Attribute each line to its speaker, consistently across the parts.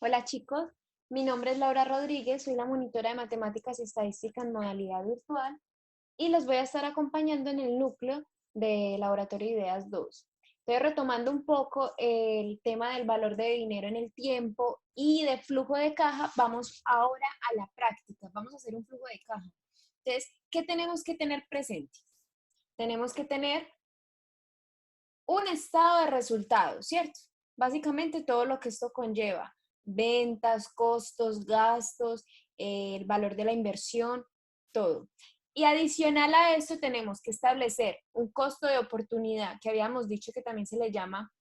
Speaker 1: Hola chicos, mi nombre es Laura Rodríguez, soy la monitora de matemáticas y estadística en modalidad virtual y los voy a estar acompañando en el núcleo de Laboratorio de Ideas 2. Estoy retomando un poco el tema del valor de dinero en el tiempo y de flujo de caja. Vamos ahora a la práctica, vamos a hacer un flujo de caja. Entonces, ¿qué tenemos que tener presente? Tenemos que tener un estado de resultados, ¿cierto? Básicamente todo lo que esto conlleva, ventas, costos, gastos, el valor de la inversión, todo. Y adicional a esto tenemos que establecer un costo de oportunidad, que habíamos dicho que también se le llama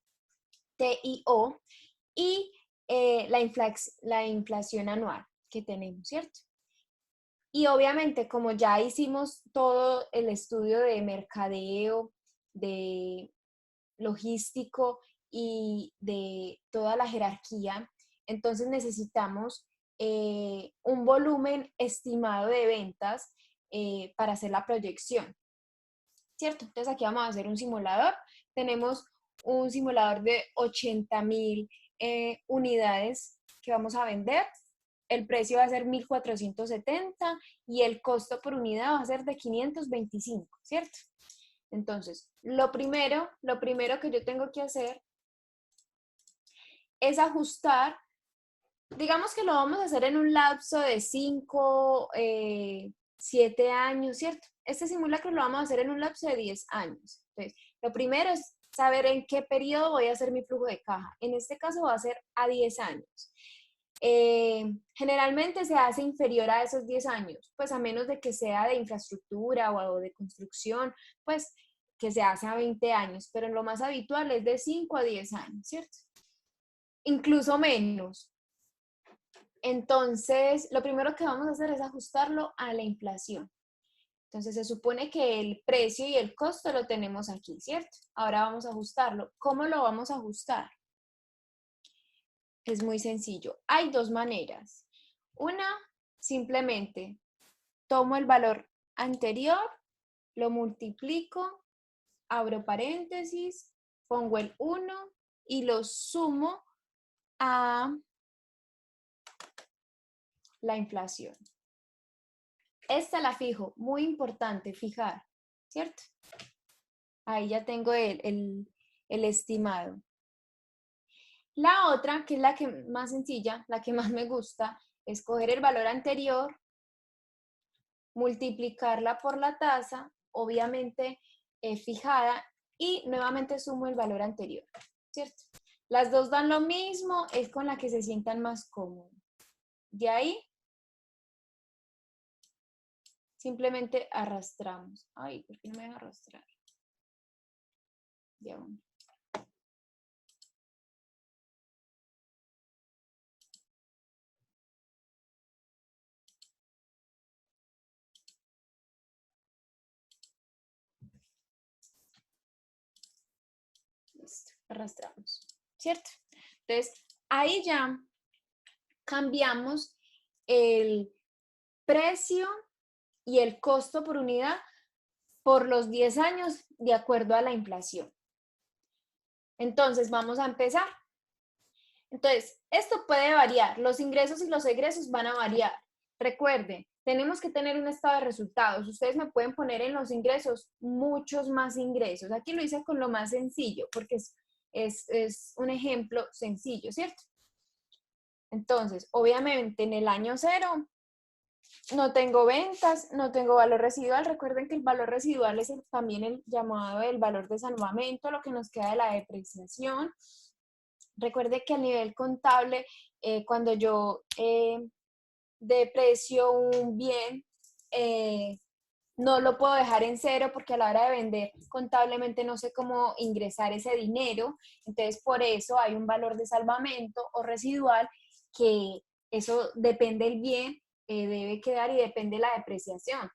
Speaker 1: TIO, y la inflación anual que tenemos, ¿cierto? Y obviamente, como ya hicimos todo el estudio de mercadeo, de logístico y de toda la jerarquía, entonces necesitamos un volumen estimado de ventas para hacer la proyección, ¿cierto? Entonces aquí vamos a hacer un simulador. Tenemos un simulador de 80,000 unidades que vamos a vender. El precio va a ser 1,470 y el costo por unidad va a ser de 525, ¿cierto? Entonces, lo primero que yo tengo que hacer es ajustar, digamos que lo vamos a hacer en un lapso de 5, 7 años, ¿cierto? Este simulacro lo vamos a hacer en un lapso de 10 años. Entonces, lo primero es saber en qué periodo voy a hacer mi flujo de caja. En este caso va a ser a 10 años. Generalmente se hace inferior a esos 10 años, pues a menos de que sea de infraestructura o de construcción, pues que se hace a 20 años, pero lo más habitual es de 5 a 10 años, ¿cierto? Incluso menos. Entonces, lo primero que vamos a hacer es ajustarlo a la inflación. Entonces, se supone que el precio y el costo lo tenemos aquí, ¿cierto? Ahora vamos a ajustarlo. ¿Cómo lo vamos a ajustar? Es muy sencillo. Hay dos maneras. Una, simplemente tomo el valor anterior, lo multiplico, abro paréntesis, pongo el 1 y lo sumo a la inflación. Esta la fijo, muy importante fijar, ¿cierto? Ahí ya tengo el estimado. La otra, que es la que más sencilla, la que más me gusta, es coger el valor anterior, multiplicarla por la tasa, obviamente fijada, y nuevamente sumo el valor anterior, ¿cierto? Las dos dan lo mismo, es con la que se sientan más cómodos. De ahí, simplemente arrastramos. Ay, ¿por qué no me deja arrastrar? Ya bueno. Listo, arrastramos, ¿cierto? Entonces, ahí ya cambiamos el precio y el costo por unidad por los 10 años de acuerdo a la inflación. Entonces, vamos a empezar. Entonces, esto puede variar. Los ingresos y los egresos van a variar. Recuerden, tenemos que tener un estado de resultados. Ustedes me pueden poner en los ingresos muchos más ingresos. Aquí lo hice con lo más sencillo, porque es un ejemplo sencillo, ¿cierto? Entonces, obviamente en el año cero no tengo ventas, no tengo valor residual. Recuerden que el valor residual es también el llamado el valor de salvamento, lo que nos queda de la depreciación. Recuerde que a nivel contable, cuando yo deprecio un bien, no lo puedo dejar en cero porque a la hora de vender contablemente no sé cómo ingresar ese dinero. Entonces, por eso hay un valor de salvamento o residual que eso depende del bien, debe quedar y depende de la depreciación.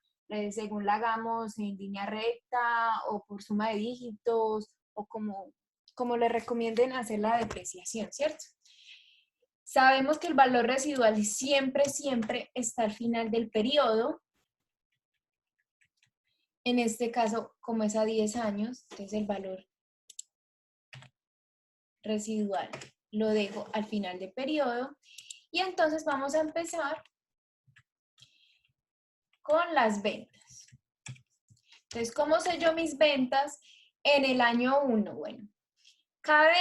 Speaker 1: Según la hagamos en línea recta o por suma de dígitos o como le recomienden hacer la depreciación, ¿cierto? Sabemos que el valor residual siempre está al final del periodo. En este caso, como es a 10 años, entonces el valor residual
Speaker 2: lo dejo al final del periodo. Y entonces vamos a empezar con las ventas. Entonces, ¿cómo sé yo mis ventas en el año 1? Bueno, cabe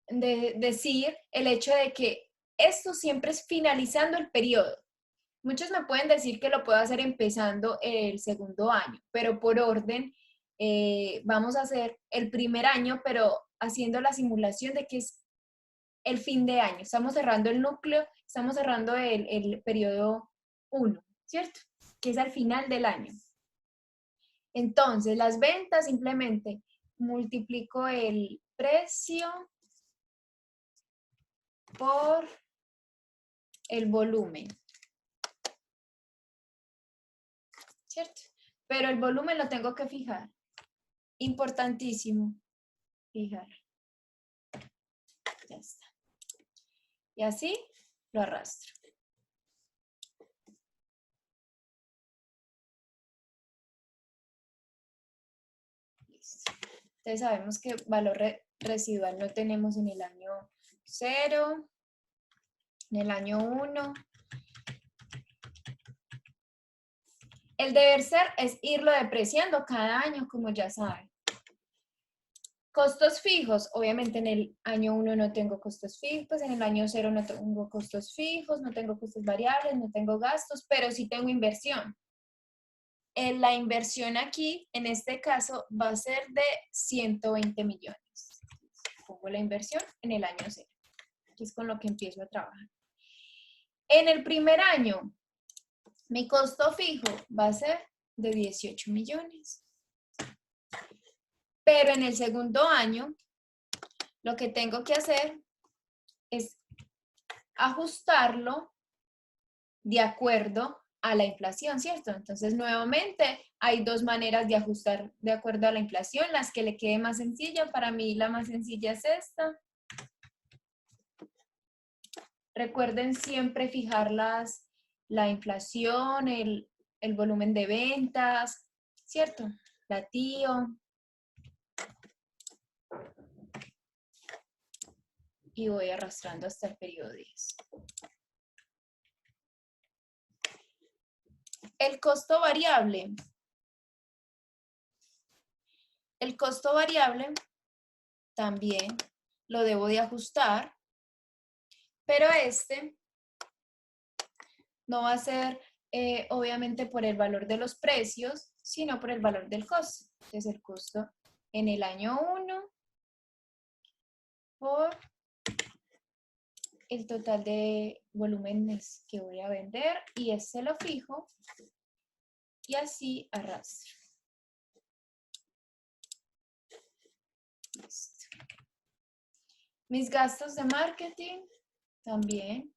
Speaker 2: decir el hecho de que esto siempre es finalizando el periodo. Muchos me pueden decir que lo puedo hacer empezando el segundo año, pero por orden vamos a hacer el primer año, pero haciendo la simulación de que es el fin de año. Estamos cerrando el núcleo, estamos cerrando el periodo 1, ¿cierto? Que es al final del año. Entonces, las ventas simplemente multiplico el precio por el volumen, ¿cierto? Pero el volumen lo tengo que fijar. Importantísimo, fijar. Ya está. Y así lo arrastro. Listo. Entonces sabemos que valor residual no tenemos en el año 0, en el año 1. El deber ser es irlo depreciando cada año, como ya saben. Costos fijos, obviamente en el año 1 no tengo costos fijos, en el año 0 no tengo costos fijos, no tengo costos variables, no tengo gastos, pero sí tengo inversión. La inversión aquí, en este caso, va a ser de 120 millones. Pongo la inversión en el año 0, que es con lo que empiezo a trabajar. En el primer año, mi costo fijo va a ser de 18 millones. Pero en el segundo año, lo que tengo que hacer es ajustarlo de acuerdo a la inflación, ¿cierto? Entonces, nuevamente, hay dos maneras de ajustar de acuerdo a la inflación, las que le quede más sencilla. Para mí, la más sencilla es esta. Recuerden siempre fijar la inflación, el volumen de ventas, ¿cierto? La TIO. Y voy arrastrando hasta el periodo 10. El costo variable. El costo variable también lo debo de ajustar, pero este no va a ser obviamente por el valor de los precios, sino por el valor del costo. Entonces el costo en el año 1 por el total de volúmenes que voy a vender, y este lo fijo y así arrastro. Listo. Mis gastos de marketing también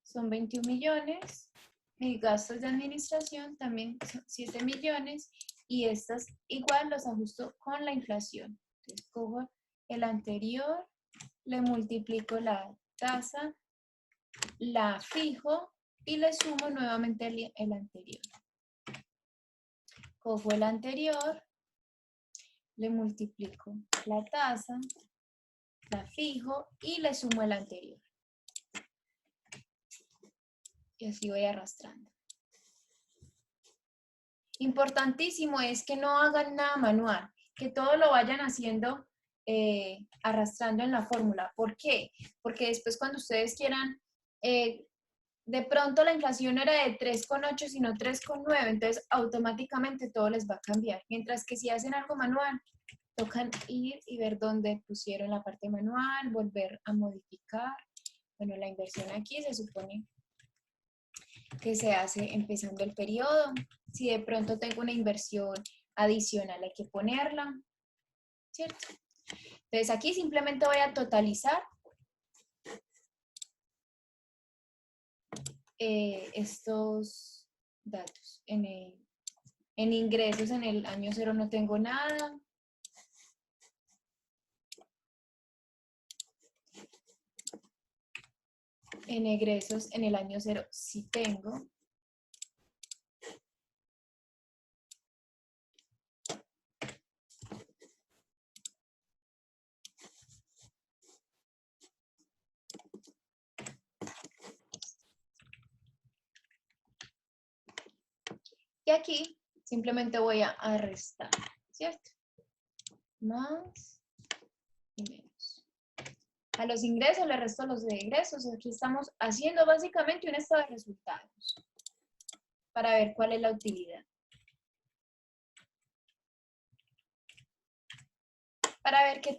Speaker 2: son 21 millones. Mis gastos de administración también son 7 millones. Y estas igual los ajusto con la inflación. Entonces cojo el anterior, le multiplico la tasa, la fijo y le sumo nuevamente el anterior. Cojo el anterior, le multiplico la tasa, la fijo y le sumo el anterior. Y así voy arrastrando. Importantísimo es que no hagan nada manual, que todo lo vayan haciendo arrastrando en la fórmula. ¿Por qué? Porque después cuando ustedes quieran, de pronto la inflación era de 3,8 sino 3,9, entonces automáticamente todo les va a cambiar. Mientras que si hacen algo manual, tocan ir y ver dónde pusieron la parte manual, volver a modificar. Bueno, la inversión aquí se supone que se hace empezando el periodo. Si de pronto tengo una inversión adicional, hay que ponerla, ¿cierto? Entonces aquí simplemente voy a totalizar estos datos. En ingresos en el año 0 no tengo nada. En egresos en el año 0 sí tengo. Y aquí simplemente voy a restar, ¿cierto? Más y menos. A los ingresos le resto los de egresos. Aquí estamos haciendo básicamente un estado de resultados para ver cuál es la utilidad. Para ver qué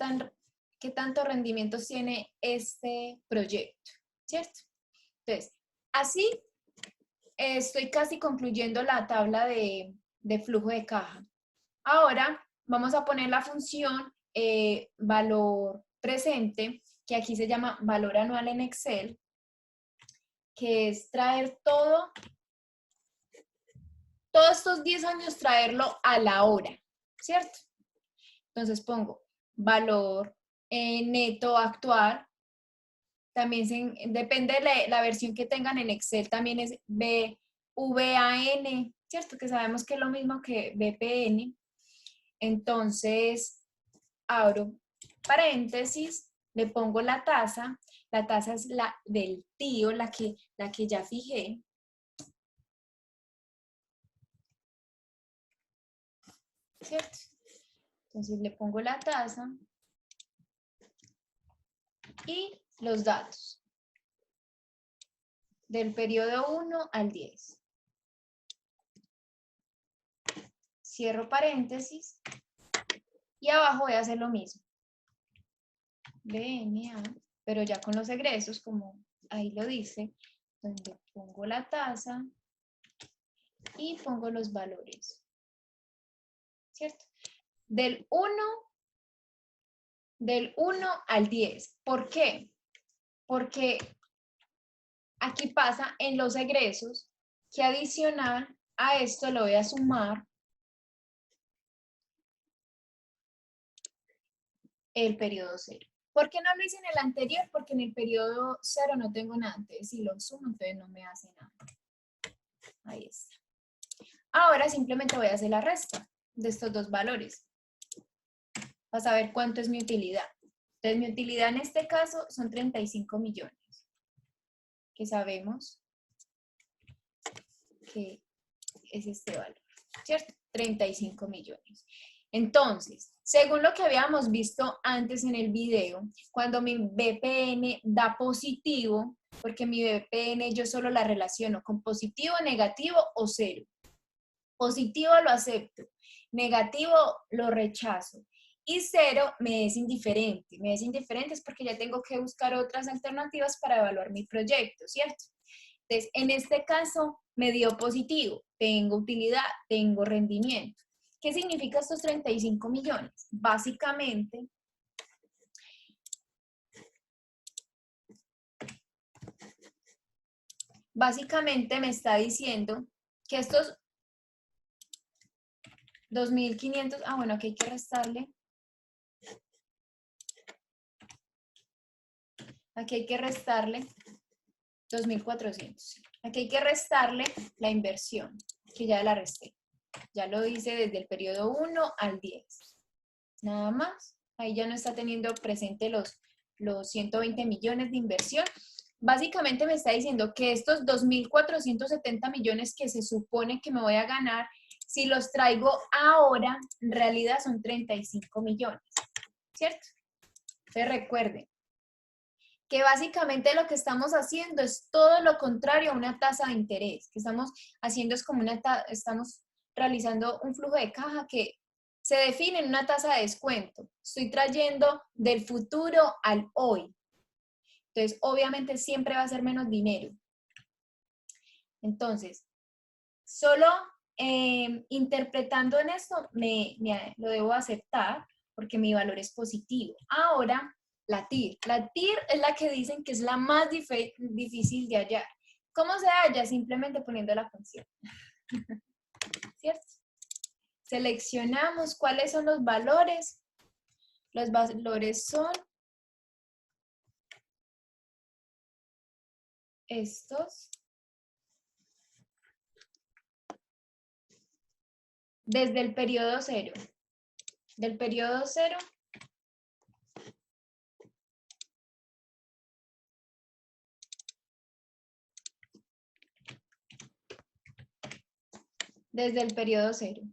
Speaker 2: tanto rendimiento tiene este proyecto, ¿cierto? Entonces, así estoy casi concluyendo la tabla de flujo de caja. Ahora vamos a poner la función valor presente, que aquí se llama valor anual en Excel, que es traer todos estos 10 años, traerlo a la hora, ¿cierto? Entonces pongo valor neto actual. También depende de la versión que tengan en Excel, también es VAN, ¿cierto? Que sabemos que es lo mismo que VPN. Entonces, abro paréntesis, le pongo la tasa es la del tío, la que ya fijé. ¿Cierto? Entonces le pongo la tasa y los datos del periodo 1 al 10. Cierro paréntesis y abajo voy a hacer lo mismo. BNA, pero ya con los egresos, como ahí lo dice, donde pongo la tasa y pongo los valores. ¿Cierto? Del 1 al 10. ¿Por qué? Porque aquí pasa en los egresos que adicional a esto lo voy a sumar el periodo 0. ¿Por qué no lo hice en el anterior? Porque en el periodo 0 no tengo nada. Entonces, si lo sumo, entonces no me hace nada. Ahí está. Ahora simplemente voy a hacer la resta de estos dos valores para saber cuánto es mi utilidad. Entonces, mi utilidad en este caso son 35 millones, que sabemos que es este valor, ¿cierto? 35 millones. Entonces, según lo que habíamos visto antes en el video, cuando mi BPN da positivo, porque mi BPN yo solo la relaciono con positivo, negativo o cero. Positivo lo acepto, negativo lo rechazo y cero me es indiferente. Me es indiferente es porque ya tengo que buscar otras alternativas para evaluar mi proyecto, ¿cierto? Entonces, en este caso me dio positivo, tengo utilidad, tengo rendimiento. ¿Qué significa estos 35 millones? Básicamente me está diciendo que estos 2.500, bueno, aquí hay que restarle. Aquí hay que restarle 2.400. Aquí hay que restarle la inversión, que ya la resté. Ya lo hice desde el periodo 1 al 10. Nada más. Ahí ya no está teniendo presente los 120 millones de inversión. Básicamente me está diciendo que estos 2.470 millones que se supone que me voy a ganar, si los traigo ahora, en realidad son 35 millones. ¿Cierto? Entonces recuerden que básicamente lo que estamos haciendo es todo lo contrario a una tasa de interés. Que estamos haciendo es como estamos realizando un flujo de caja que se define en una tasa de descuento. Estoy trayendo del futuro al hoy. Entonces, obviamente siempre va a ser menos dinero. Entonces, solo interpretando en esto lo debo aceptar porque mi valor es positivo. Ahora, la TIR. La TIR es la que dicen que es la más difícil de hallar. ¿Cómo se halla? Simplemente poniendo la función. ¿Cierto? Seleccionamos cuáles son los valores. Los valores son estos. Desde el periodo 0. Del periodo 0 Desde el periodo cero.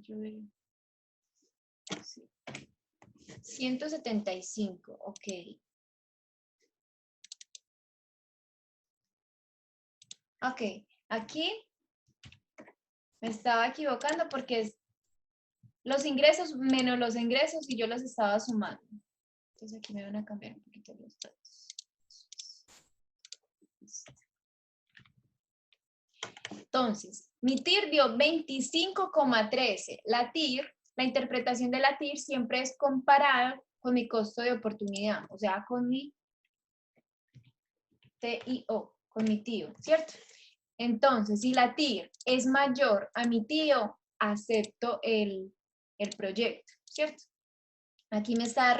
Speaker 2: Yo veo. Sí. 175, ok. Ok, aquí me estaba equivocando porque es los ingresos menos los ingresos y yo los estaba sumando. Entonces aquí me van a cambiar un poquito los datos. Entonces, mi TIR dio 25,13. La TIR, la interpretación de la TIR siempre es comparada con mi costo de oportunidad, o sea, con mi TIO, con mi tío, ¿cierto? Entonces, si la TIR es mayor a mi tío, acepto el proyecto, ¿cierto? Aquí me está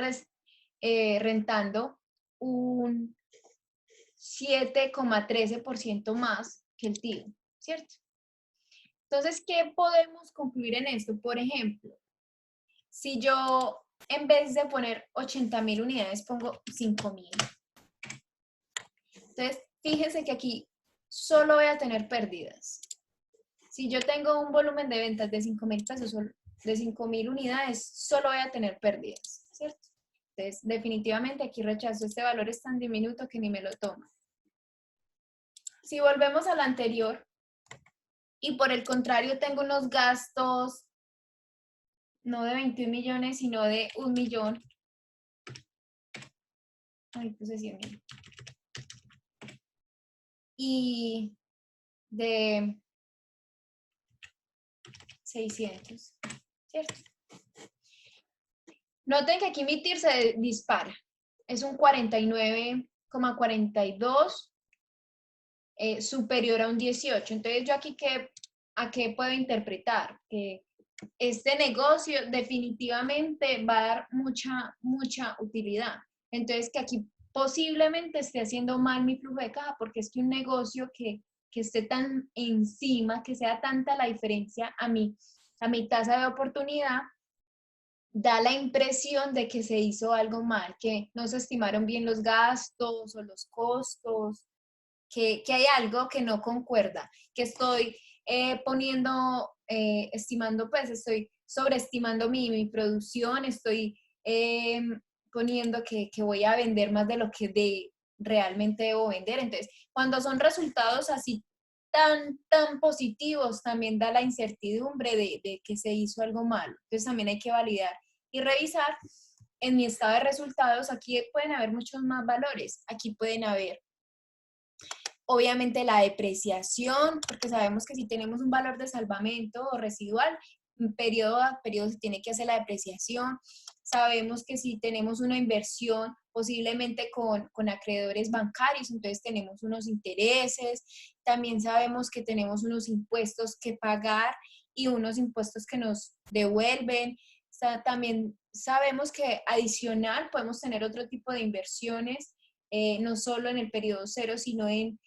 Speaker 2: rentando un 7,13% más que el tío, ¿cierto? Entonces, ¿qué podemos concluir en esto? Por ejemplo, si yo en vez de poner 80.000 unidades pongo 5.000. Entonces, fíjense que aquí solo voy a tener pérdidas. Si yo tengo un volumen de ventas de 5.000 pesos, de 5.000 unidades, solo voy a tener pérdidas, ¿cierto? Entonces, definitivamente aquí rechazo este valor es tan diminuto que ni me lo toma. Si volvemos al anterior y por el contrario tengo unos gastos no de 21 millones, sino de 1 millón. Ay, puse 100.000. Y de 600, ¿cierto? Noten que aquí mi TIR se dispara. Es un 49,42 superior a un 18. Entonces, yo aquí, ¿a qué puedo interpretar? Que este negocio definitivamente va a dar mucha utilidad. Entonces, que aquí posiblemente esté haciendo mal mi flujo de caja, porque es que un negocio que esté tan encima, que sea tanta la diferencia a mi tasa de oportunidad, da la impresión de que se hizo algo mal, que no se estimaron bien los gastos o los costos, que hay algo que no concuerda, que estoy estimando, pues estoy sobreestimando mi producción, estoy poniendo que voy a vender más de lo que realmente debo vender. Entonces, cuando son resultados así tan positivos, también da la incertidumbre de que se hizo algo malo. Entonces, también hay que validar y revisar. En mi estado de resultados, aquí pueden haber muchos más valores. Aquí pueden haber obviamente la depreciación, porque sabemos que si tenemos un valor de salvamento o residual, periodo a periodo se tiene que hacer la depreciación. Sabemos que si tenemos una inversión, posiblemente con acreedores bancarios, entonces tenemos unos intereses. También sabemos que tenemos unos impuestos que pagar y unos impuestos que nos devuelven. O sea, también sabemos que adicional podemos tener otro tipo de inversiones, no solo en el periodo cero, sino en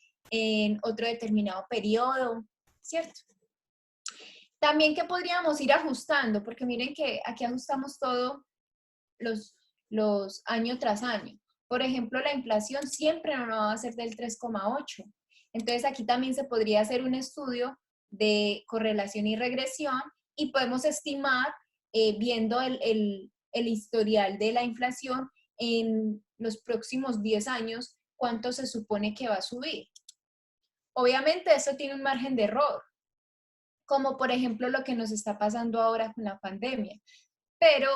Speaker 2: otro determinado periodo, ¿cierto? También que podríamos ir ajustando, porque miren que aquí ajustamos todo los año tras año. Por ejemplo, la inflación siempre no va a ser del 3,8. Entonces aquí también se podría hacer un estudio de correlación y regresión y podemos estimar, viendo el historial de la inflación en los próximos 10 años, cuánto se supone que va a subir. Obviamente eso tiene un margen de error, como por ejemplo lo que nos está pasando ahora con la pandemia. Pero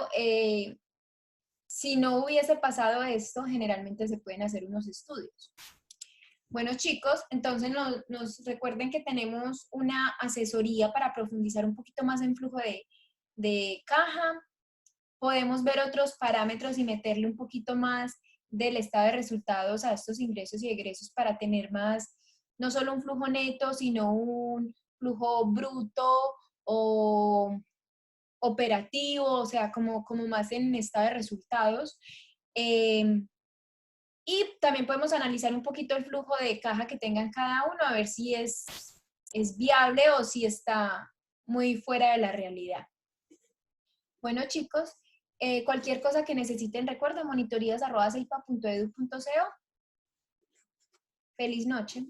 Speaker 2: si no hubiese pasado esto, generalmente se pueden hacer unos estudios. Bueno, chicos, entonces nos recuerden que tenemos una asesoría para profundizar un poquito más en flujo de caja. Podemos ver otros parámetros y meterle un poquito más del estado de resultados a estos ingresos y egresos para tener más, no solo un flujo neto, sino un flujo bruto o operativo, o sea, como más en estado de resultados. Y también podemos analizar un poquito el flujo de caja que tengan cada uno, a ver si es viable o si está muy fuera de la realidad. Bueno, chicos, cualquier cosa que necesiten, recuerden monitorías@ceipa.edu.co. Feliz noche.